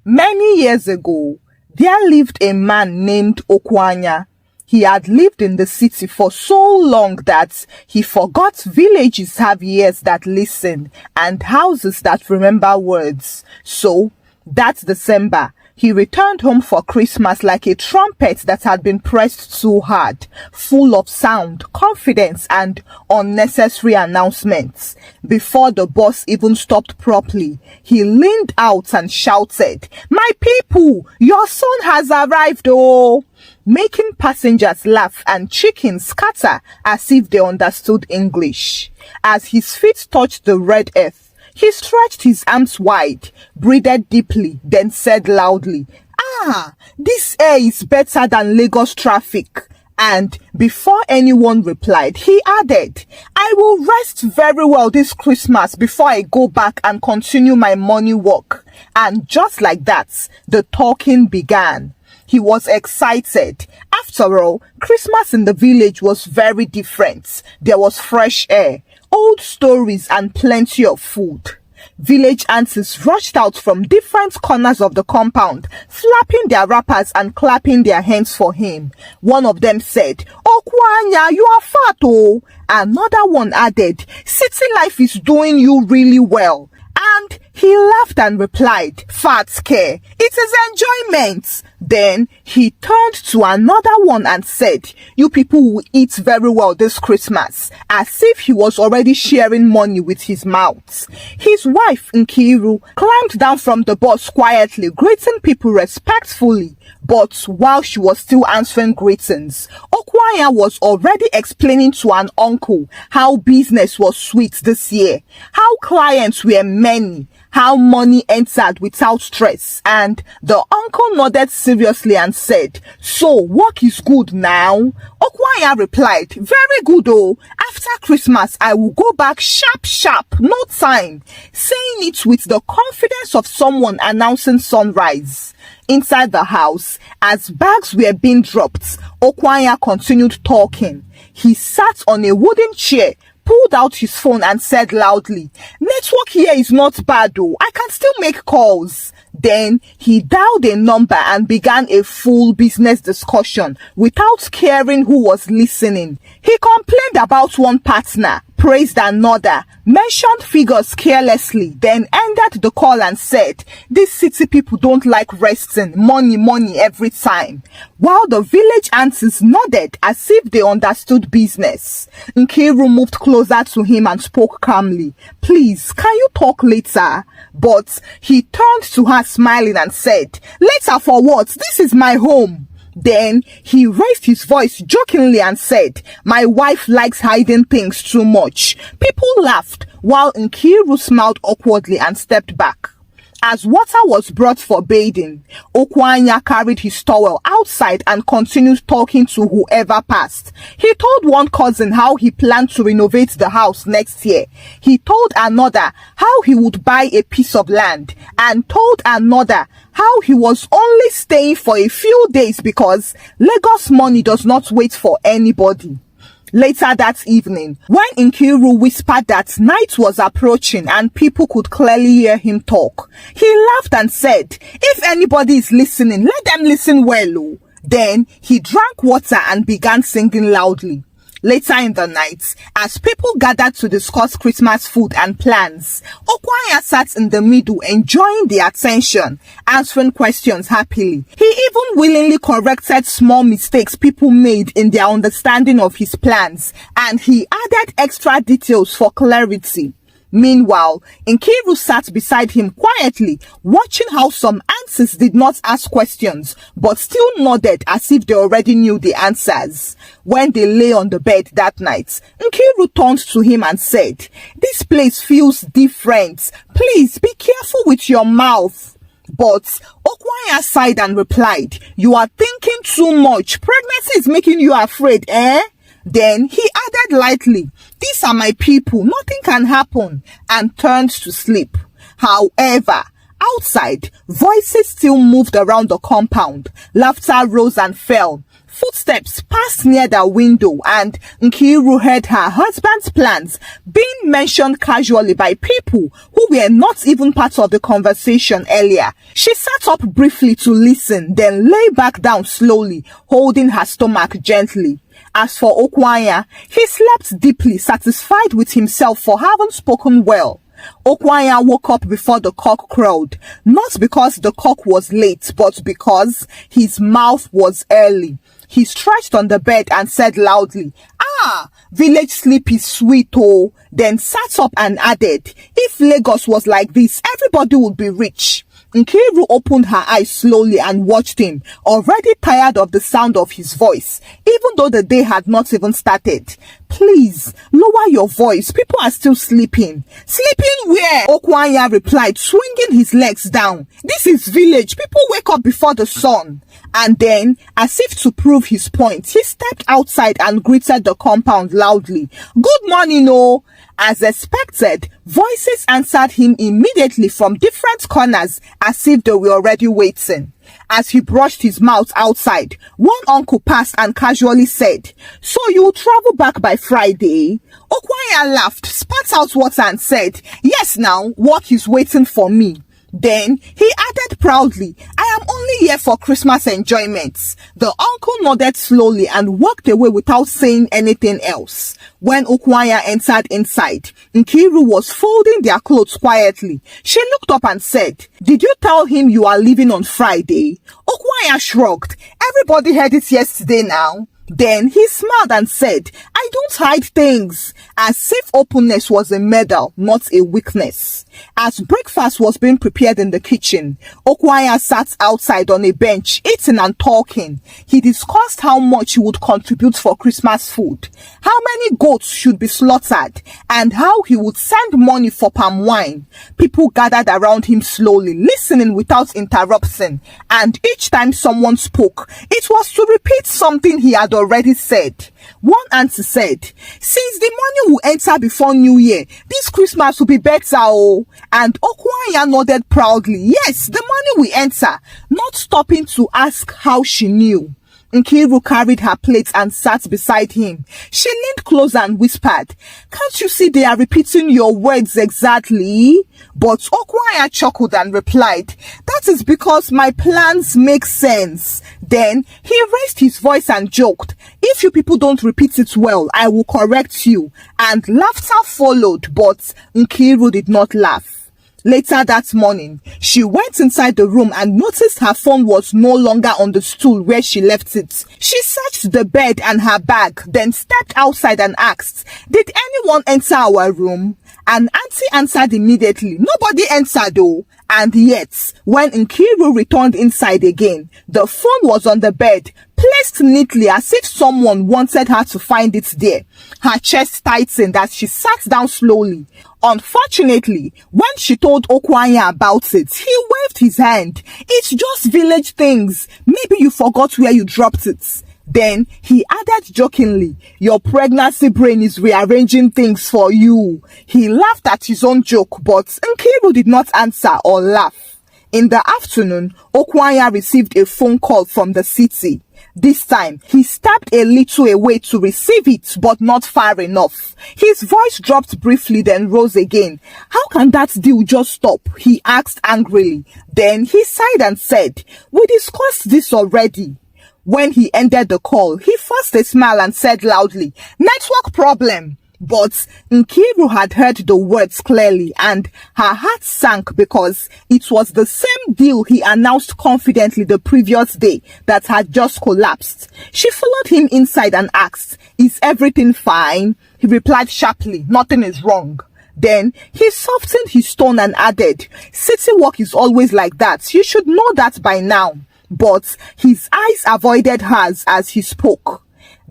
Many years ago, there lived a man named Okwanya. He had lived in the city for so long that he forgot villages have ears that listen and houses that remember words. So, that December, he returned home for Christmas like a trumpet that had been pressed too hard, full of sound, confidence, and unnecessary announcements. Before the bus even stopped properly, he leaned out and shouted, "My people, your son has arrived, oh!" making passengers laugh and chickens scatter as if they understood English. As his feet touched the red earth, he stretched his arms wide, breathed deeply, then said loudly, "Ah, this air is better than Lagos traffic." And before anyone replied, he added, "I will rest very well this Christmas before I go back and continue my morning walk." And just like that, the talking began. He was excited. After all, Christmas in the village was very different. There was fresh air, old stories, and plenty of food. Village aunties rushed out from different corners of the compound, flapping their wrappers and clapping their hands for him. One of them said, "Okwanya, you are fat, oh." Another one added, "City life is doing you really well." And he laughed and replied, "Fat care, it is enjoyment." Then he turned to another one and said, "You people will eat very well this Christmas," as if he was already sharing money with his mouth. His wife, Nkiru, climbed down from the bus quietly, greeting people respectfully. But while she was still answering greetings, Okwanya was already explaining to an uncle how business was sweet this year, how clients were many, how money entered without stress. And the uncle nodded seriously and said, "So work is good now?" Okwanya replied, "Very good, oh. After Christmas, I will go back sharp, no time," saying it with the confidence of someone announcing sunrise. Inside the house, as bags were being dropped, Okwanya continued talking. He sat on a wooden chair, pulled out his phone and said loudly, "Network here is not bad though. I can still make calls." Then he dialed a number and began a full business discussion without caring who was listening. He complained about one partner, praised another, mentioned figures carelessly, then ended the call and said, "These city people don't like resting, money every time." While the village aunties nodded as if they understood business, Nkiru moved closer to him and spoke calmly, "Please, can you talk later?" But he turned to her smiling and said, "Later for what? This is my home." Then he raised his voice jokingly and said, "My wife likes hiding things too much." People laughed while Nkiru smiled awkwardly and stepped back. As water was brought for bathing, Okwanya carried his towel outside and continued talking to whoever passed. He told one cousin how he planned to renovate the house next year. He told another how he would buy a piece of land, and told another how he was only staying for a few days because Lagos money does not wait for anybody. Later that evening, when Nkiru whispered that night was approaching and people could clearly hear him talk, he laughed and said, "If anybody is listening, let them listen well, oh." Then he drank water and began singing loudly. Later in the night, as people gathered to discuss Christmas food and plans, Okwanya sat in the middle enjoying the attention, answering questions happily. He even willingly corrected small mistakes people made in their understanding of his plans, and he added extra details for clarity. Meanwhile, Nkiru sat beside him quietly, watching how some aunties did not ask questions, but still nodded as if they already knew the answers. When they lay on the bed that night, Nkiru turned to him and said, "This place feels different. Please be careful with your mouth." But Okwanya sighed and replied, "You are thinking too much. Pregnancy is making you afraid, eh?" Then he added lightly, "These are my people, nothing can happen," and turned to sleep. However, Outside, voices still moved around the compound. Laughter rose and fell. Footsteps passed near the window, and Nkiru heard her husband's plans being mentioned casually by people who were not even part of the conversation earlier. She sat up briefly to listen, then lay back down slowly, holding her stomach gently. As for Okwanya, he slept deeply, satisfied with himself for having spoken well. Okwanya woke up before the cock crowed, not because the cock was late, but because his mouth was early. He stretched on the bed and said loudly, "Ah, village sleep is sweet, oh," then sat up and added, "If Lagos was like this, everybody would be rich." Nkiru opened her eyes slowly and watched him, already tired of the sound of his voice, even though the day had not even started. "Please, lower your voice. People are still sleeping." "Sleeping where?" Okwanya replied, swinging his legs down. "This is village. People wake up before the sun." And then, as if to prove his point, he stepped outside and greeted the compound loudly. "Good morning, oh." As expected, voices answered him immediately from different corners as if they were already waiting. As he brushed his mouth outside, one uncle passed and casually said, "So you'll travel back by Friday?" Okwanya laughed, spat out water and said, "Yes now, work is waiting for me." Then he added proudly, "I am only here for Christmas enjoyments." The uncle nodded slowly and walked away without saying anything else. When Okwanya entered inside, Nkiru was folding their clothes quietly. She looked up and said, "Did you tell him you are leaving on Friday?" Okwanya shrugged. "Everybody heard it yesterday now." Then he smiled and said, "I don't hide things," as if openness was a medal, not a weakness. As breakfast was being prepared in the kitchen, Okwanya sat outside on a bench, eating and talking. He discussed how much he would contribute for Christmas food, how many goats should be slaughtered, and how he would send money for palm wine. People gathered around him slowly, listening without interrupting, and each time someone spoke, it was to repeat something he had already said. One auntie said, "Since the money will enter before New Year, this Christmas will be better, oh." And Okwanya nodded proudly. Yes, the money will enter, not stopping to ask how she knew. Nkiru carried her plate and sat beside him. She leaned closer and whispered, "Can't you see they are repeating your words exactly?" But Okwanya chuckled and replied, "That is because my plans make sense." Then he raised his voice and joked, "If you people don't repeat it well, I will correct you." And laughter followed, but Nkiru did not laugh. Later that morning, she went inside the room and noticed her phone was no longer on the stool where she left it. She searched the bed and her bag, then stepped outside and asked, "Did anyone enter our room?" An auntie answered immediately, "Nobody entered though." And yet, when Nkiru returned inside again, the phone was on the bed, placed neatly as if someone wanted her to find it there. Her chest tightened as she sat down slowly. Unfortunately, when she told Okwanya about it, he waved his hand. "It's just village things. Maybe you forgot where you dropped it." Then he added jokingly, "Your pregnancy brain is rearranging things for you." He laughed at his own joke, but Nkiru did not answer or laugh. In the afternoon, Okwanya received a phone call from the city. This time, he stepped a little away to receive it, but not far enough. His voice dropped briefly, then rose again. "How can that deal just stop?" he asked angrily. Then he sighed and said, "We discussed this already." When he ended the call, he forced a smile and said loudly, "Network problem." But Nkiru had heard the words clearly, and her heart sank because it was the same deal he announced confidently the previous day that had just collapsed. She followed him inside and asked, "Is everything fine?" He replied sharply, "Nothing is wrong." Then he softened his tone and added, "City work is always like that. You should know that by now." But his eyes avoided hers as he spoke.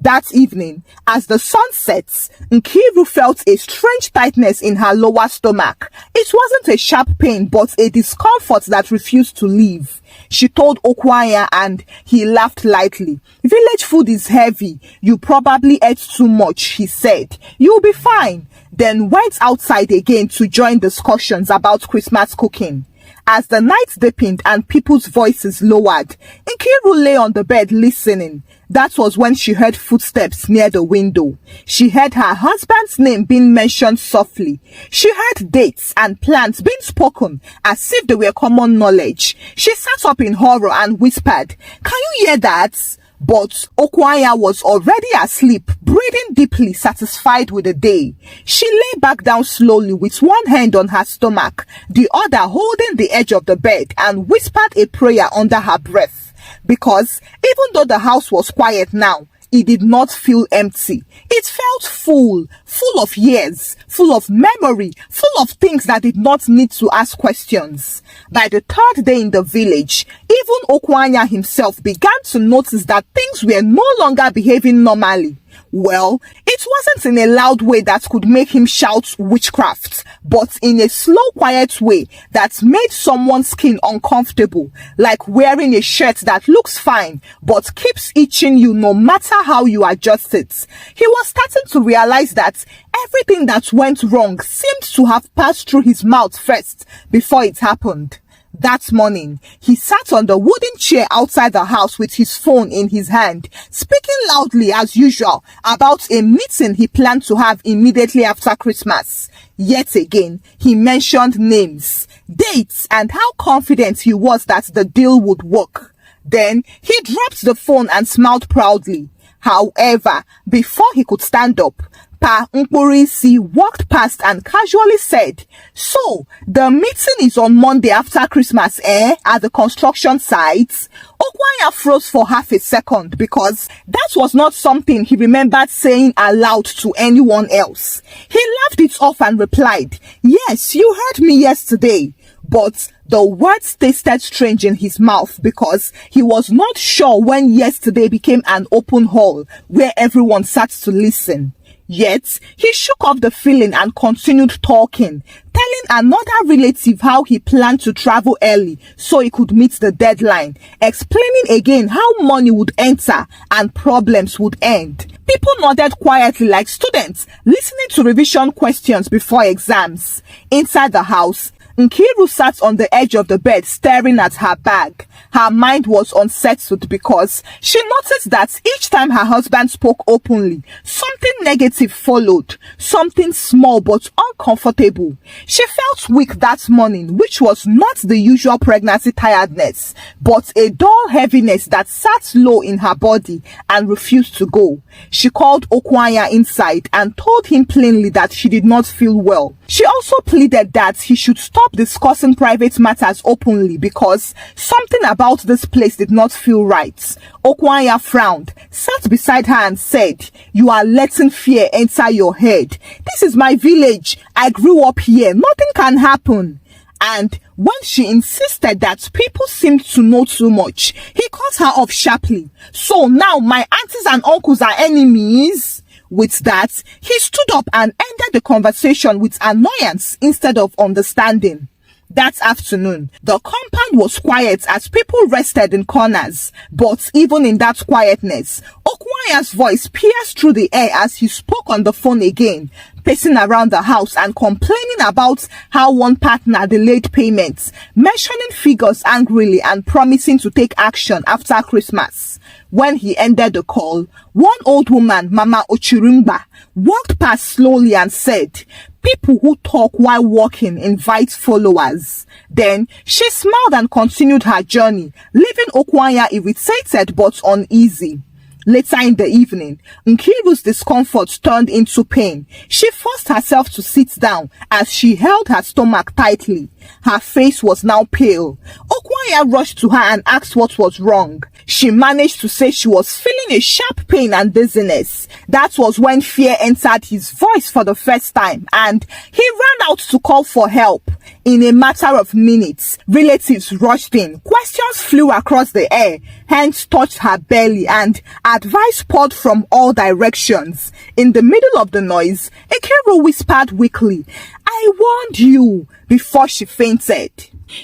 That evening, as the sun sets, Nkiru felt a strange tightness in her lower stomach. It wasn't a sharp pain, but a discomfort that refused to leave. She told Okwanya and he laughed lightly. "Village food is heavy. You probably ate too much," he said. "You'll be fine." Then went outside again to join discussions about Christmas cooking. As the night deepened and people's voices lowered, Nkiru lay on the bed listening. That was when she heard footsteps near the window. She heard her husband's name being mentioned softly. She heard dates and plans being spoken as if they were common knowledge. She sat up in horror and whispered, "Can you hear that?" But Okwanya was already asleep, breathing deeply, satisfied with the day. She lay back down slowly with one hand on her stomach, the other holding the edge of the bed, and whispered a prayer under her breath. Because even though the house was quiet now, it did not feel empty. It felt full of years, full of memory, full of things that did not need to ask questions. By the third day in the village, even Okwanya himself began to notice that things were no longer behaving normally. Well, it wasn't in a loud way that could make him shout witchcraft, but in a slow, quiet way that made someone's skin uncomfortable, like wearing a shirt that looks fine but keeps itching you no matter how you adjust it. He was starting to realize that everything that went wrong seemed to have passed through his mouth first before it happened. That morning, he sat on the wooden chair outside the house with his phone in his hand, speaking loudly as usual about a meeting he planned to have immediately after Christmas. Yet again, he mentioned names, dates, and how confident he was that the deal would work. Then, he dropped the phone and smiled proudly. However, before he could stand up, Pa Nkurisi walked past and casually said, "So, the meeting is on Monday after Christmas, at the construction sites?" Okwanya froze for half a second because that was not something he remembered saying aloud to anyone else. He laughed it off and replied, "Yes, you heard me yesterday." But the words tasted strange in his mouth because he was not sure when yesterday became an open hall where everyone sat to listen. Yet, he shook off the feeling and continued talking, telling another relative how he planned to travel early so he could meet the deadline, explaining again how money would enter and problems would end. People nodded quietly like students listening to revision questions before exams. Inside the house, Nkiru sat on the edge of the bed staring at her bag. Her mind was unsettled because she noticed that each time her husband spoke openly, something negative followed, something small but uncomfortable. She felt weak that morning, which was not the usual pregnancy tiredness, but a dull heaviness that sat low in her body and refused to go. She called Okwanya inside and told him plainly that she did not feel well. She also pleaded that he should stop discussing private matters openly because something about this place did not feel right. Okwanya frowned, sat beside her and said, "You are letting fear enter your head. This is my village. I grew up here. Nothing can happen." And when she insisted that people seemed to know too much, he cut her off sharply. "So now my aunties and uncles are enemies?" With that, he stood up and ended the conversation with annoyance instead of understanding. That afternoon, the compound was quiet as people rested in corners. But even in that quietness, Okwanya's voice pierced through the air as he spoke on the phone again, pacing around the house and complaining about how one partner delayed payments, mentioning figures angrily and promising to take action after Christmas. When he ended the call, one old woman, Mama Ochirumba, walked past slowly and said, "People who talk while walking invite followers." Then she smiled and continued her journey, leaving Okwanya irritated but uneasy. Later in the evening, Nkiru's discomfort turned into pain. She forced herself to sit down as she held her stomach tightly. Her face was now pale. Okwanya rushed to her and asked what was wrong. She managed to say she was feeling a sharp pain and dizziness. That was when fear entered his voice for the first time, and he ran out to call for help. In a matter of minutes, relatives rushed in. Questions flew across the air, hands touched her belly, and advice poured from all directions. In the middle of the noise, Nkiru whispered weakly, "I warned you," before she fainted.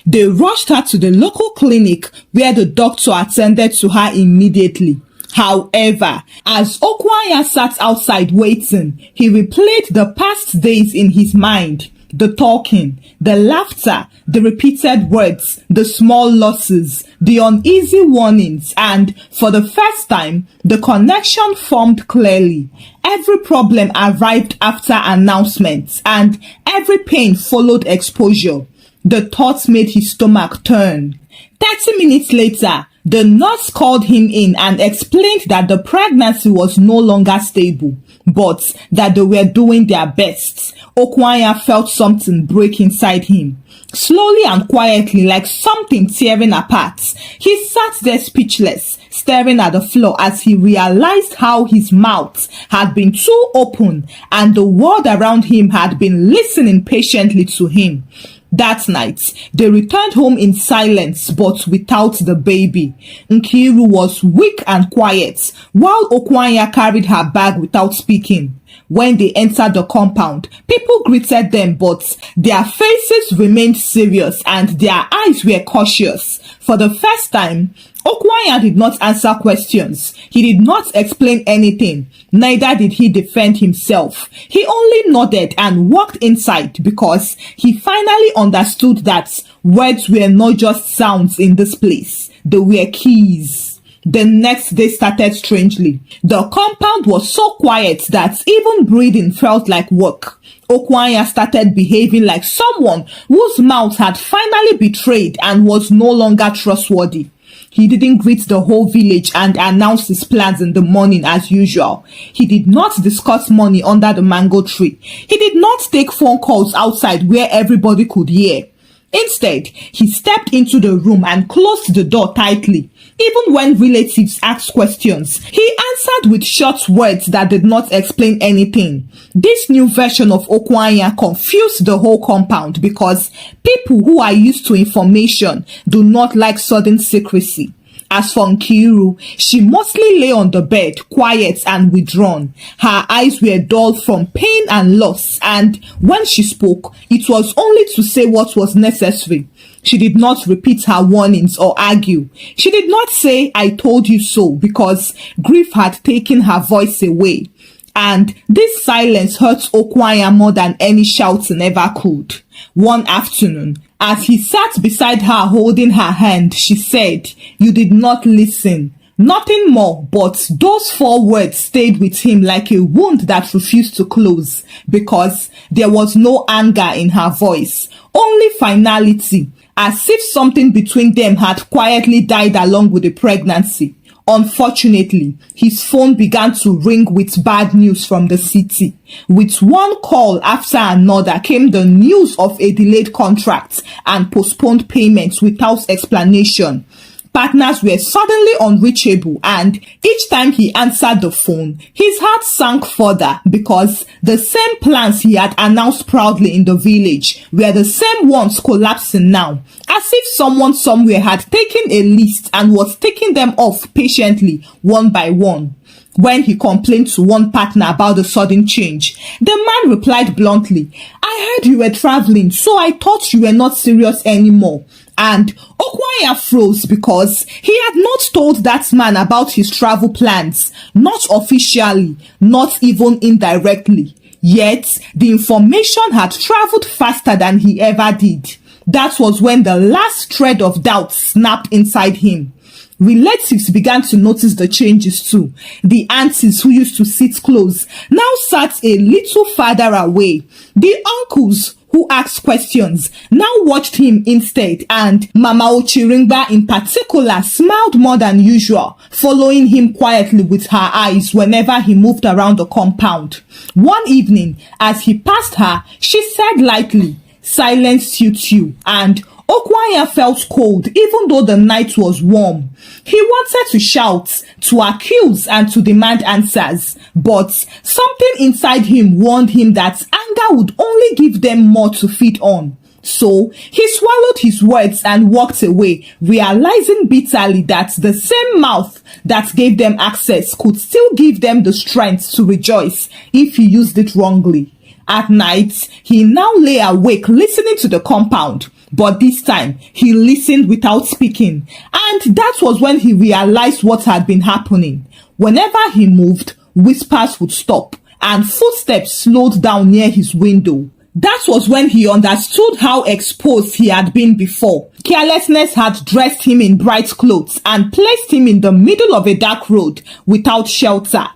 They rushed her to the local clinic where the doctor attended to her immediately. However, as Okwanya sat outside waiting, he replayed the past days in his mind. The talking, the laughter, the repeated words, the small losses, the uneasy warnings, and for the first time, the connection formed clearly. Every problem arrived after announcements, and every pain followed exposure. The thoughts made his stomach turn. 30 minutes later, the nurse called him in and explained that the pregnancy was no longer stable, but that they were doing their best. Okwanya felt something break inside him. Slowly and quietly, like something tearing apart, he sat there speechless, staring at the floor as he realized how his mouth had been too open and the world around him had been listening patiently to him. That night, they returned home in silence but without the baby. Nkiru was weak and quiet, while Okwanya carried her bag without speaking. When they entered the compound, people greeted them, but their faces remained serious and their eyes were cautious. For the first time, Okwanya did not answer questions. He did not explain anything. Neither did he defend himself. He only nodded and walked inside because he finally understood that words were not just sounds in this place. They were keys. The next day started strangely. The compound was so quiet that even breathing felt like work. Okwanya started behaving like someone whose mouth had finally betrayed and was no longer trustworthy. He didn't greet the whole village and announce his plans in the morning as usual. He did not discuss money under the mango tree. He did not take phone calls outside where everybody could hear. Instead, he stepped into the room and closed the door tightly. Even when relatives asked questions, he answered with short words that did not explain anything. This new version of Okwanya confused the whole compound because people who are used to information do not like sudden secrecy. As for Nkiru, she mostly lay on the bed, quiet and withdrawn. Her eyes were dull from pain and loss, and when she spoke, it was only to say what was necessary. She did not repeat her warnings or argue. She did not say, "I told you so," because grief had taken her voice away. And this silence hurt Okwanya more than any shouting ever could. One afternoon, as he sat beside her holding her hand, she said, "You did not listen." Nothing more, but those 4 words stayed with him like a wound that refused to close, because there was no anger in her voice, only finality, as if something between them had quietly died along with the pregnancy. Unfortunately, his phone began to ring with bad news from the city. With one call after another came the news of a delayed contract and postponed payments without explanation. Partners were suddenly unreachable, and each time he answered the phone, his heart sank further because the same plans he had announced proudly in the village were the same ones collapsing now, as if someone somewhere had taken a list and was taking them off patiently, one by one. When he complained to one partner about the sudden change, the man replied bluntly, "I heard you were traveling, so I thought you were not serious anymore." And Okwanya froze because he had not told that man about his travel plans, not officially, not even indirectly. Yet, the information had traveled faster than he ever did. That was when the last thread of doubt snapped inside him. Relatives began to notice the changes too. The aunties who used to sit close now sat a little farther away. The uncles who asked questions now watched him instead, and Mama Ochiringba in particular smiled more than usual, following him quietly with her eyes whenever he moved around the compound. One evening, as he passed her, she said lightly, "Silence suits you," and Okwanya felt cold even though the night was warm. He wanted to shout, to accuse and to demand answers, but something inside him warned him that anger would only give them more to feed on. So he swallowed his words and walked away, realizing bitterly that the same mouth that gave them access could still give them the strength to rejoice if he used it wrongly. At night, he now lay awake listening to the compound. But this time, he listened without speaking. And that was when he realized what had been happening. Whenever he moved, whispers would stop, and footsteps slowed down near his window. That was when he understood how exposed he had been before. Carelessness had dressed him in bright clothes and placed him in the middle of a dark road without shelter.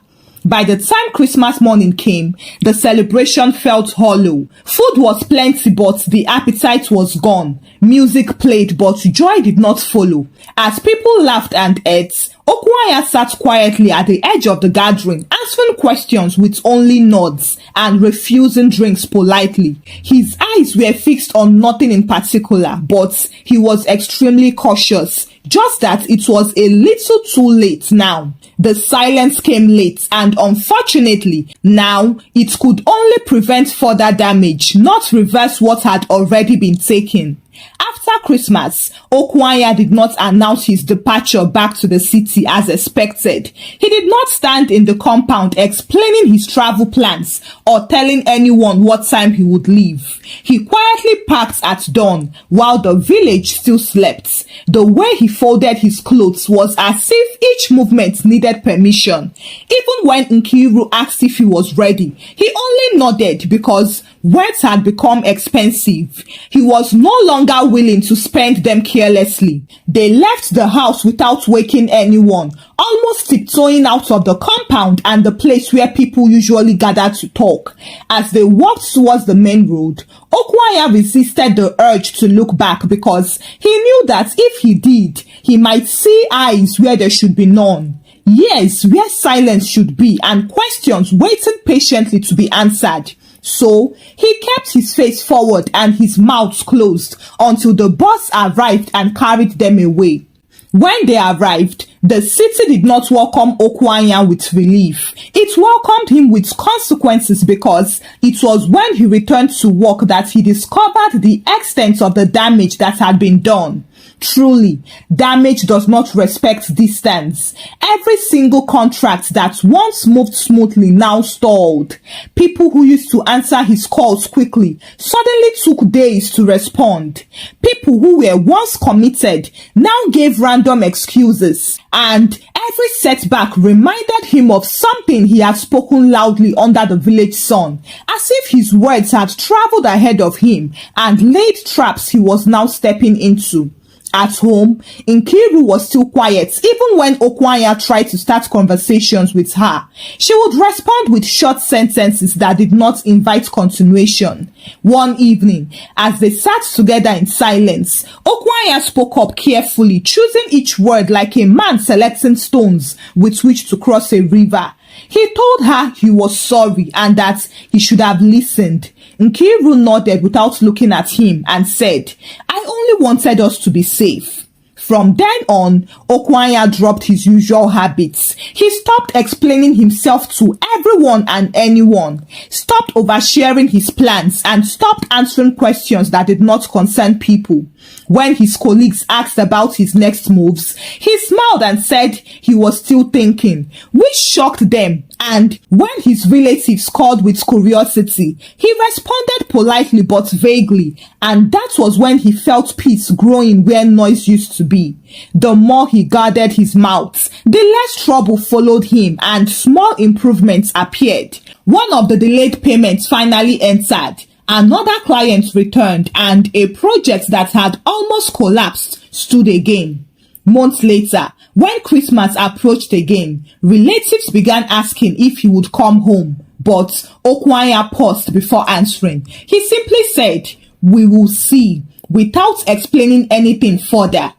By the time Christmas morning came, the celebration felt hollow. Food was plenty, but the appetite was gone. Music played, but joy did not follow. As people laughed and ate, Okwanya sat quietly at the edge of the gathering, answering questions with only nods and refusing drinks politely. His eyes were fixed on nothing in particular, but he was extremely cautious. Just that it was a little too late now. The silence came late, and unfortunately, now it could only prevent further damage, not reverse what had already been taken. After Christmas, Okwanya did not announce his departure back to the city as expected. He did not stand in the compound explaining his travel plans or telling anyone what time he would leave. He quietly parked at dawn while the village still slept. The way he folded his clothes was as if each movement needed permission. Even when Nkiru asked if he was ready, he only nodded because words had become expensive. He was no longer willing to spend them carelessly. They left the house without waking anyone, almost tiptoeing out of the compound and the place where people usually gather to talk. As they walked towards the main road, Okwanya resisted the urge to look back because he knew that if he did, he might see eyes where there should be none. Yes, where silence should be, and questions waiting patiently to be answered. So, he kept his face forward and his mouth closed until the bus arrived and carried them away. When they arrived, the city did not welcome Okwanya with relief. It welcomed him with consequences because it was when he returned to work that he discovered the extent of the damage that had been done. Truly, damage does not respect distance. Every single contract that once moved smoothly now stalled. People who used to answer his calls quickly suddenly took days to respond. People who were once committed now gave random excuses. And every setback reminded him of something he had spoken loudly under the village sun, as if his words had traveled ahead of him and laid traps he was now stepping into. At home, Nkiru was still quiet even when Okwanya tried to start conversations with her. She would respond with short sentences that did not invite continuation. One evening, as they sat together in silence, Okwanya spoke up carefully, choosing each word like a man selecting stones with which to cross a river. He told her he was sorry and that he should have listened. Nkiru nodded without looking at him and said, "I only wanted us to be safe." From then on, Okwanya dropped his usual habits. He stopped explaining himself to everyone and anyone, stopped oversharing his plans, and stopped answering questions that did not concern people. When his colleagues asked about his next moves, he smiled and said he was still thinking, which shocked them. And when his relatives called with curiosity, he responded politely but vaguely, and that was when he felt peace growing where noise used to be. The more he guarded his mouth, the less trouble followed him and small improvements appeared. One of the delayed payments finally entered. Another client returned, and a project that had almost collapsed stood again. Months later, when Christmas approached again, relatives began asking if he would come home, but Okwanya paused before answering. He simply said, "We will see," without explaining anything further.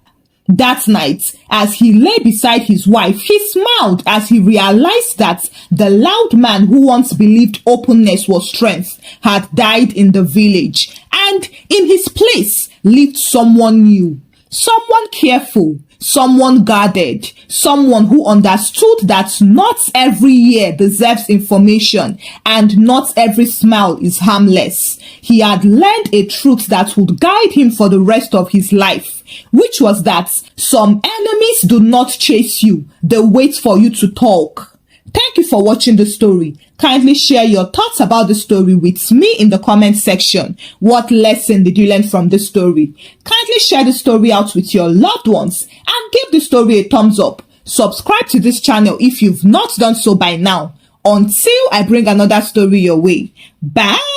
That night, as he lay beside his wife, he smiled as he realized that the loud man who once believed openness was strength had died in the village, and in his place lived someone new, someone careful, someone guarded, someone who understood that not every year deserves information and not every smile is harmless. He had learned a truth that would guide him for the rest of his life, which was that some enemies do not chase you, they wait for you to talk. Thank you for watching the story. Kindly share your thoughts about the story with me in the comment section. What lesson did you learn from the story? Kindly share the story out with your loved ones and give the story a thumbs up. Subscribe to this channel if you've not done so by now. Until I bring another story your way. Bye!